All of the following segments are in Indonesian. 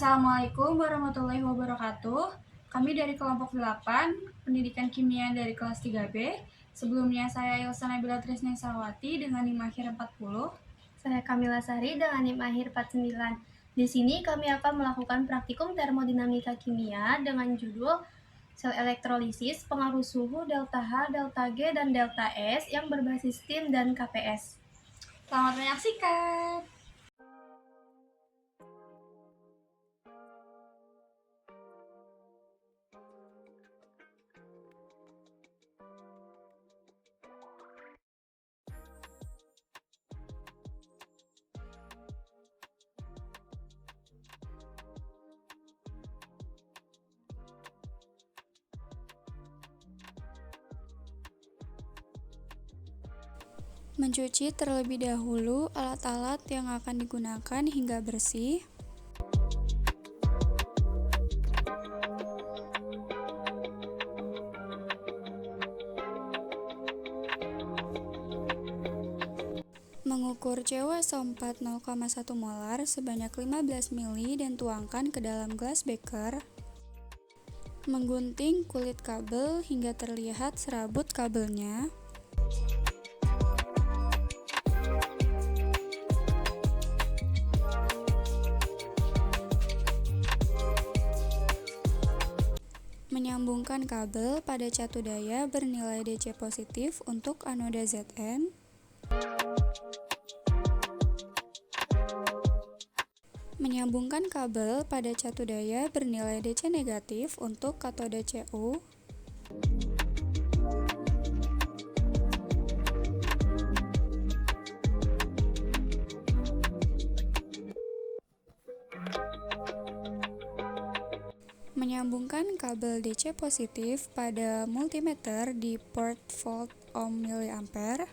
Assalamualaikum warahmatullahi wabarakatuh. Kami dari kelompok 8, Pendidikan Kimia dari kelas 3B. Sebelumnya saya Ilsa Nabila Trisnensawati dengan NIM akhir 40. Saya Kamila Sari dengan NIM akhir 49. Di sini kami akan melakukan praktikum termodinamika kimia dengan judul sel elektrolisis, pengaruh suhu delta H, delta G, dan delta S yang berbasis TIM dan KPS. Selamat menyaksikan. Mencuci terlebih dahulu alat-alat yang akan digunakan hingga bersih. Mengukur CuSO4 0,1 molar sebanyak 15 ml dan tuangkan ke dalam gelas beker. Menggunting kulit kabel hingga terlihat serabut kabelnya. Menyambungkan kabel pada catu daya bernilai DC positif untuk anoda Zn. Menyambungkan kabel pada catu daya bernilai DC negatif untuk katoda Cu. Menyambungkan kabel DC positif pada multimeter di port volt ohm miliampere.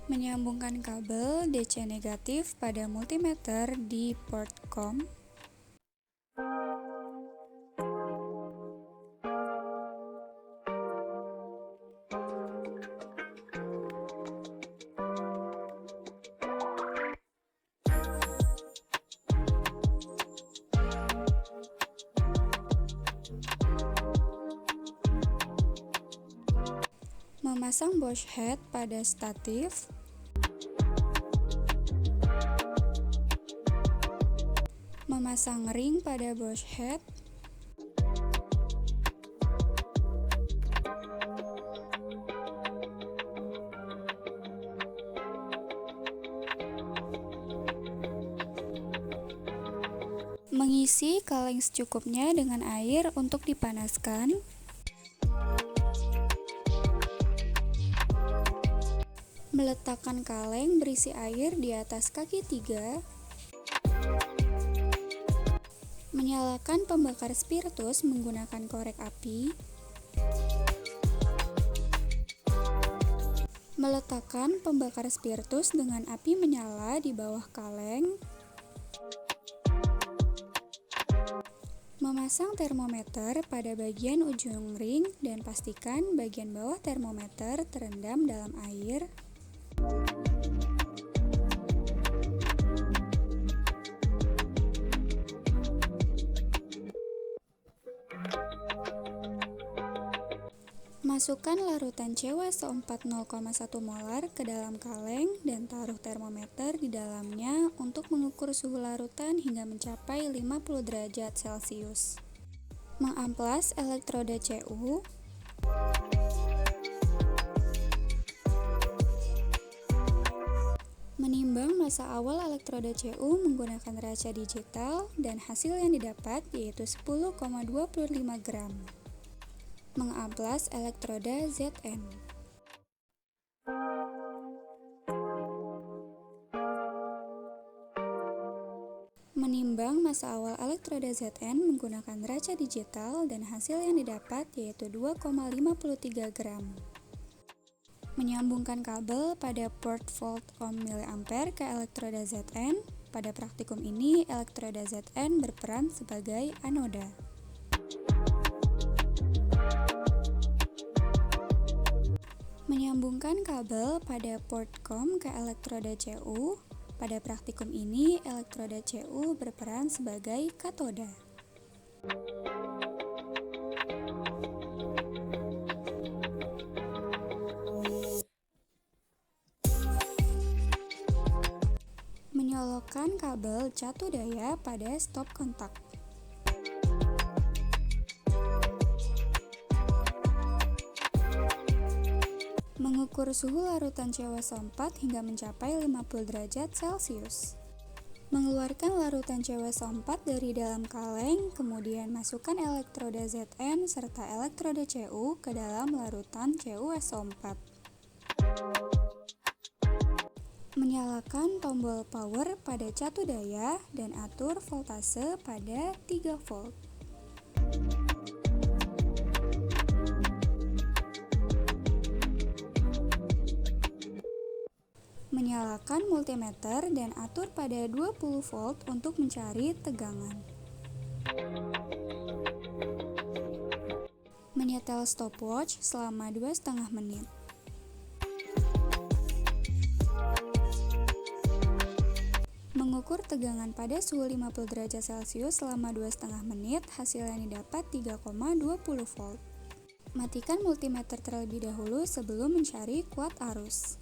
Menyambungkan kabel DC negatif pada multimeter di port COM. Memasang Bosch head pada statif. Memasang ring pada Bosch head. Mengisi kaleng secukupnya dengan air untuk dipanaskan. Meletakkan kaleng berisi air di atas kaki 3. Menyalakan pembakar spiritus menggunakan korek api. Meletakkan pembakar spiritus dengan api menyala di bawah kaleng. Memasang termometer pada bagian ujung ring dan pastikan bagian bawah termometer terendam dalam air. Masukkan larutan CuSO4 0,1 molar ke dalam kaleng dan taruh termometer di dalamnya untuk mengukur suhu larutan hingga mencapai 50 derajat Celcius. Mengamplas elektroda Cu. Menimbang massa awal elektroda Cu menggunakan raca digital dan hasil yang didapat yaitu 10,25 gram. Mengamplas elektroda Zn. Menimbang massa awal elektroda Zn menggunakan raca digital dan hasil yang didapat yaitu 2,53 gram. Menyambungkan kabel pada port volt ohm miliampere ke elektroda Zn. Pada praktikum ini, elektroda Zn berperan sebagai anoda. Menyambungkan kabel pada port COM ke elektroda Cu. Pada praktikum ini, elektroda Cu berperan sebagai katoda. Menyolokkan kabel catu daya pada stop kontak. Mengukur suhu larutan CW4 hingga mencapai 50 derajat Celcius. Mengeluarkan larutan CW4 dari dalam kaleng, kemudian masukkan elektroda Zn serta elektroda Cu ke dalam larutan CuSO4. Menyalakan tombol power pada catu daya dan atur voltase pada 3 volt. Menyalakan multimeter dan atur pada 20 volt untuk mencari tegangan. Menyetel stopwatch selama 2,5 menit. Mengukur tegangan pada suhu 50 derajat Celcius selama 2,5 menit, hasil yang didapat 3,20 volt. Matikan multimeter terlebih dahulu sebelum mencari kuat arus.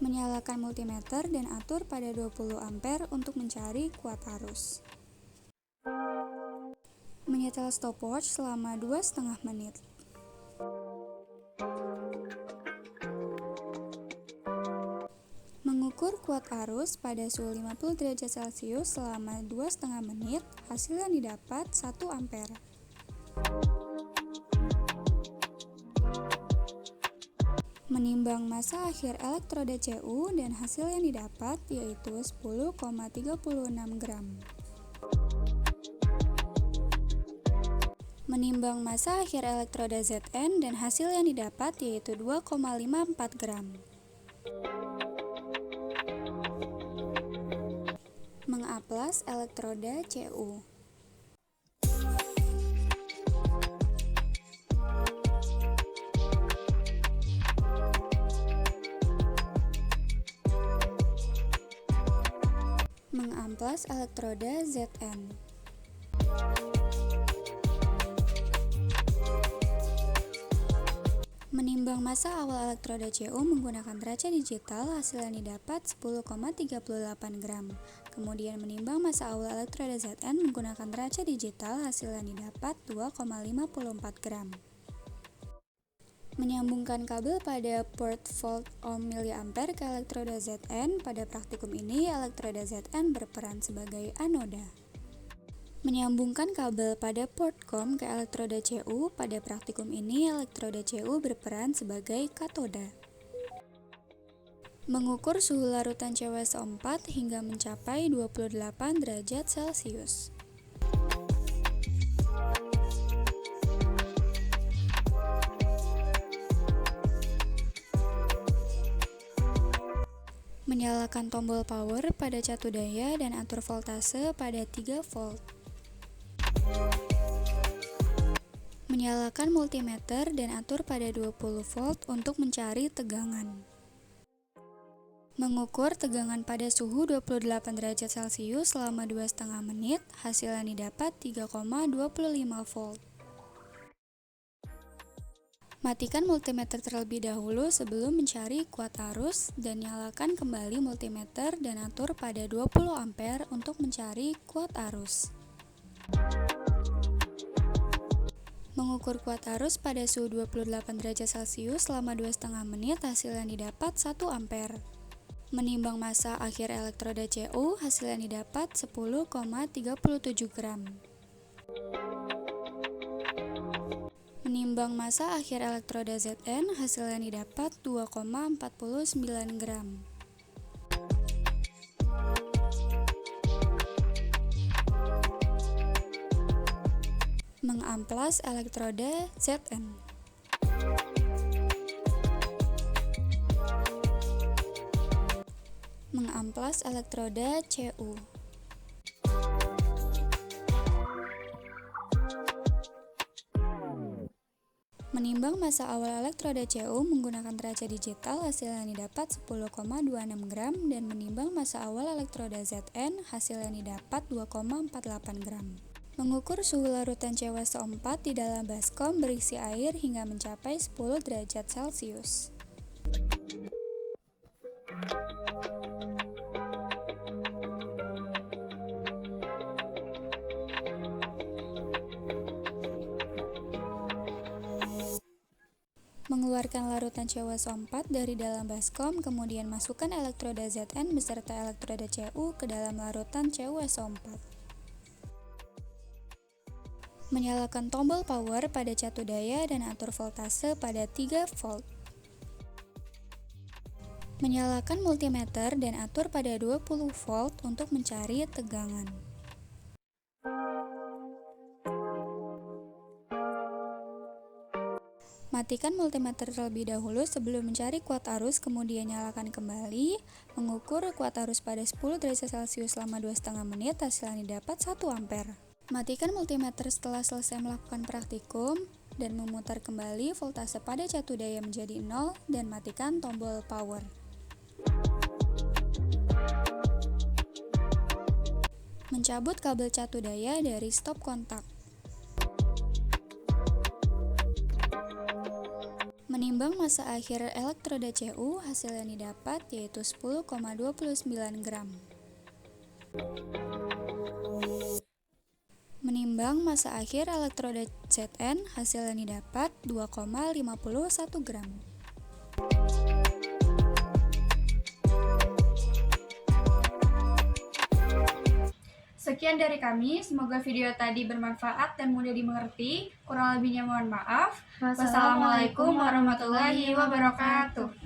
Menyalakan multimeter dan atur pada 20 ampere untuk mencari kuat arus. Menyetel stopwatch selama 2,5 menit. Mengukur kuat arus pada suhu 50 derajat Celcius selama 2,5 menit, hasil yang didapat 1 ampere. Menimbang massa akhir elektroda Cu dan hasil yang didapat yaitu 10,36 gram. Menimbang massa akhir elektroda Zn dan hasil yang didapat yaitu 2,54 gram. Mengaplas elektroda Cu. Mengamplas elektroda Zn. Menimbang massa awal elektroda Cu menggunakan deraca digital, hasil yang didapat 10,38 gram. Kemudian menimbang massa awal elektroda Zn menggunakan deraca digital, hasil yang didapat 2,54 gram. Menyambungkan kabel pada port volt ohm miliampere ke elektroda Zn. Pada praktikum ini, elektroda Zn berperan sebagai anoda. Menyambungkan kabel pada port COM ke elektroda Cu. Pada praktikum ini, elektroda Cu berperan sebagai katoda. Mengukur suhu larutan CuSO4 hingga mencapai 28 derajat Celcius. Menyalakan tombol power pada catu daya dan atur voltase pada 3 volt. Menyalakan multimeter dan atur pada 20 volt untuk mencari tegangan. Mengukur tegangan pada suhu 28 derajat Celcius selama 2,5 menit, hasil yang didapat 3,25 volt. Matikan multimeter terlebih dahulu sebelum mencari kuat arus dan nyalakan kembali multimeter dan atur pada 20 ampere untuk mencari kuat arus. Mengukur kuat arus pada suhu 28 derajat Celcius selama 2,5 menit, hasil yang didapat 1 ampere. Menimbang massa akhir elektroda Cu, hasil yang didapat 10,37 gram. Menimbang massa akhir elektroda Zn, hasil yang didapat 2,49 gram. Mengamplas elektroda Zn. amplas elektroda Cu. Menimbang massa awal elektroda Cu menggunakan teraca digital, hasilnya didapat 10,26 gram, dan menimbang massa awal elektroda Zn, hasilnya didapat 2,48 gram. Mengukur suhu larutan CuSO4 di dalam baskom berisi air hingga mencapai 10 derajat Celcius. Mengeluarkan larutan CuSO4 dari dalam baskom, kemudian masukkan elektroda Zn beserta elektroda Cu ke dalam larutan CuSO4. Menyalakan tombol power pada catu daya dan atur voltase pada 3 volt. Menyalakan multimeter dan atur pada 20 volt untuk mencari tegangan. Matikan multimeter terlebih dahulu sebelum mencari kuat arus, kemudian nyalakan kembali. Mengukur kuat arus pada 10 derajat Celcius selama 2,5 menit, hasilnya didapat 1 ampere. Matikan multimeter setelah selesai melakukan praktikum dan memutar kembali voltase pada catu daya menjadi 0 dan matikan tombol power. Mencabut kabel catu daya dari stop kontak. Menimbang massa akhir elektroda Cu, hasil yang didapat yaitu 10,29 gram. Menimbang massa akhir elektroda Zn, hasil yang didapat 2,51 gram. Sekian dari kami, semoga video tadi bermanfaat dan mudah dimengerti. Kurang lebihnya mohon maaf. Wassalamualaikum warahmatullahi wabarakatuh.